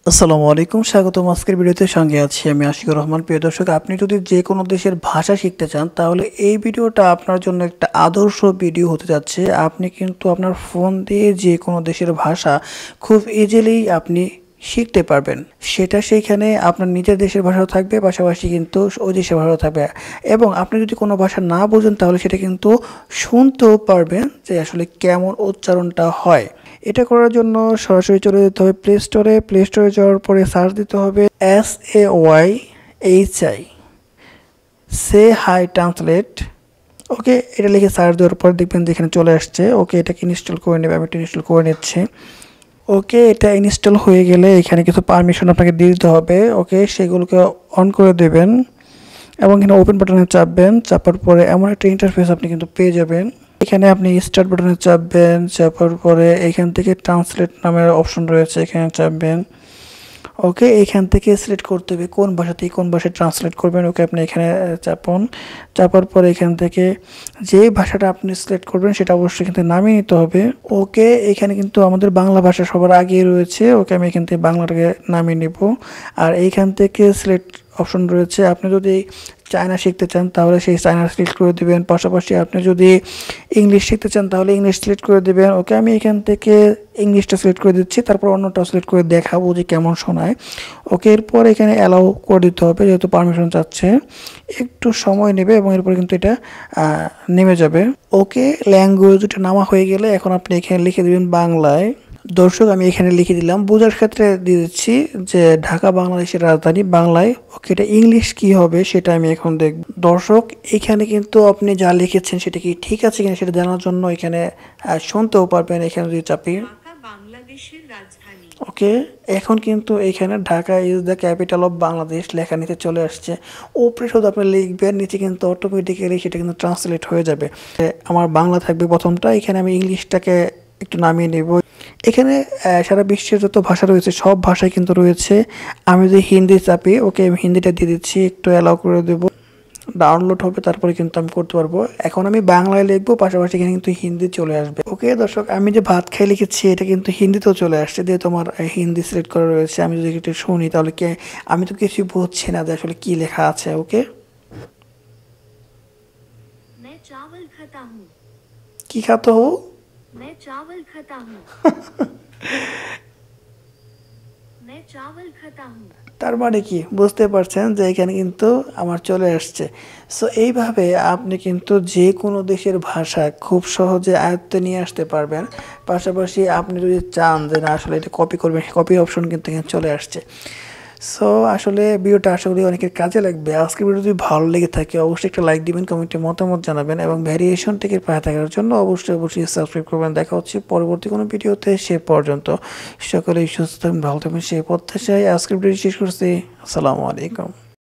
আসসালামু আলাইকুম, স্বাগতম আজকের ভিডিওতে। সঙ্গে আছি আমি আশিকুর রহমান। প্রিয় দর্শক, আপনি যদি যে কোনো দেশের ভাষা শিখতে চান তাহলে এই ভিডিওটা আপনার জন্য একটা আদর্শ ভিডিও হতে যাচ্ছে। আপনি কিন্তু আপনার ফোন দিয়ে যে কোনো দেশের ভাষা খুব ইজিলি আপনি শিখতে পারবেন। সেটা সেইখানে আপনার নিজের দেশের ভাষাও থাকবে, পাশাপাশি কিন্তু ওই দেশের ভাষাও থাকবে। এবং আপনি যদি কোনো ভাষা না বোঝেন তাহলে সেটা কিন্তু শুনতেও পারবেন যে আসলে কেমন উচ্চারণটা হয়। এটা করার জন্য সরাসরি চলে যেতে হবে প্লে স্টোরে যাওয়ার পরে সার্চ দিতে হবে SAYHI, সে হাই ট্রান্সলেট। ওকে, এটা লিখে সার্চ দেওয়ার পর দেখবেন যে এখানে চলে আসছে। ওকে, এটাকে ইনস্টল করে নেবে। আমি এটা ইনস্টল করে নিচ্ছি। ওকে, এটা ইনস্টল হয়ে গেলে এখানে কিছু পারমিশন আপনাকে দিয়ে দিতে হবে। ওকে, সেগুলোকে অন করে দেবেন এবং এখানে ওপেন বাটনে চাপবেন। চাপার পরে এমন একটা ইন্টারফেস আপনি কিন্তু পেয়ে যাবেন। এখানে আপনি স্টার্ট বাটনে চাপবেন। চাপার পরে এখান থেকে ট্রান্সলেট নামের অপশন রয়েছে, এখানে চাপবেন। ওকে, এখান থেকে সিলেক্ট করতে হবে কোন ভাষা থেকে কোন ভাষায় ট্রান্সলেট করবেন। ওকে, আপনি এখানে চাপুন। চাপার পরে এখান থেকে যে ভাষাটা আপনি সিলেক্ট করবেন সেটা অবশ্যই কিন্তু নামিয়ে নিতে হবে। ওকে, এখানে কিন্তু আমাদের বাংলা ভাষা সবার আগেই রয়েছে। ওকে, আমি এখান থেকে বাংলাটাকে নামিয়ে নেব। আর এইখান থেকে সিলেক্ট অপশন রয়েছে। আপনি যদি চায়না শিখতে চান তাহলে সেই চায়না সিলেক্ট করে দেবেন। পাশাপাশি আপনি যদি ইংলিশ শিখতে চান তাহলে ইংলিশ সিলেক্ট করে দেবেন। ওকে, আমি এখান থেকে ইংলিশটা সিলেক্ট করে দিচ্ছি, তারপর অন্যটা সিলেক্ট করে দেখাবো যে কেমন শোনায়। ওকে, এরপর এখানে অ্যালাউ করে দিতে হবে, যেহেতু পারমিশন চাচ্ছে। একটু সময় নেবে এবং এরপর কিন্তু এটা নেমে যাবে। ওকে, ল্যাঙ্গুয়েজটা নামা হয়ে গেলে এখন আপনি এখানে লিখে দেবেন বাংলায়। দর্শক, আমি এখানে লিখে দিলাম, বোঝার ক্ষেত্রে দিয়ে দিচ্ছি যে ঢাকা বাংলাদেশের রাজধানী বাংলায়। ওকে, এটা ইংলিশ কি হবে সেটা আমি এখন দেখব। দর্শক, এখানে কিন্তু আপনি যা লিখেছেন সেটা কি ঠিক আছে কিনা সেটা জানার জন্য এখানে শুনতেও পারবেন। এখানে যদি চাপি, ওকে, এখন কিন্তু এখানে Dhaka is the capital of Bangladesh লেখা নিচে চলে আসছে। উপরে শুধু আপনি লিখবেন, নিচে কিন্তু অটোমেটিক্যালি সেটা কিন্তু ট্রান্সলেট হয়ে যাবে। আমার বাংলা থাকবে প্রথমটা, এখানে আমি ইংলিশটাকে একটু নামিয়ে নেব। এখানে সারা বিশ্বের যত ভাষা রয়েছে সব ভাষায় কিন্তু রয়েছে। আমি যদি হিন্দি চাপি, ওকে, আমি হিন্দিটা দিয়ে দিচ্ছি, একটু অ্যালাউ করে দেবো। ডাউনলোড হবে, তারপরে কিন্তু আমি করতে পারবো। এখন আমি বাংলায় লিখবো, পাশাপাশি এখানে কিন্তু হিন্দি চলে আসবে। ওকে দর্শক, আমি যে ভাত খাই লিখেছি এটা কিন্তু হিন্দিতেও চলে আসছে, দিয়ে তোমার হিন্দি সিলেক্ট করা রয়েছে। আমি যদি একটু শুনি তাহলে আমি তো কিছু বুঝছি না যে আসলে কি লেখা আছে। ওকে, কি খাতে হো? তার মানে কি বুঝতে পারছেন যে এখানে কিন্তু আমার চলে আসছে। সো এইভাবে আপনি কিন্তু যে কোনো দেশের ভাষা খুব সহজে আয়ত্তে নিয়ে আসতে পারবেন। পাশাপাশি আপনি যদি চান যে না আসলে এটা কপি করবেন, কপি অপশন কিন্তু এখানে চলে আসছে। সো আসলে ভিডিওটা আশা করি অনেকের কাজে লাগবে। আজকের ভিডিও যদি ভালো লেগে থাকে অবশ্যই একটা লাইক দিবেন, কমেন্টে মতামত জানাবেন এবং ভ্যারিয়েশন থেকে পাশে থাকার জন্য অবশ্যই সাবস্ক্রাইব করবেন। দেখা হচ্ছে পরবর্তী কোনো ভিডিওতে। সে পর্যন্ত সকলেই সুস্থ থাকবেন, ভালো থাকবেন সেই প্রত্যাশায় আজকের ভিডিও শেষ করছি। আসসালামু আলাইকুম।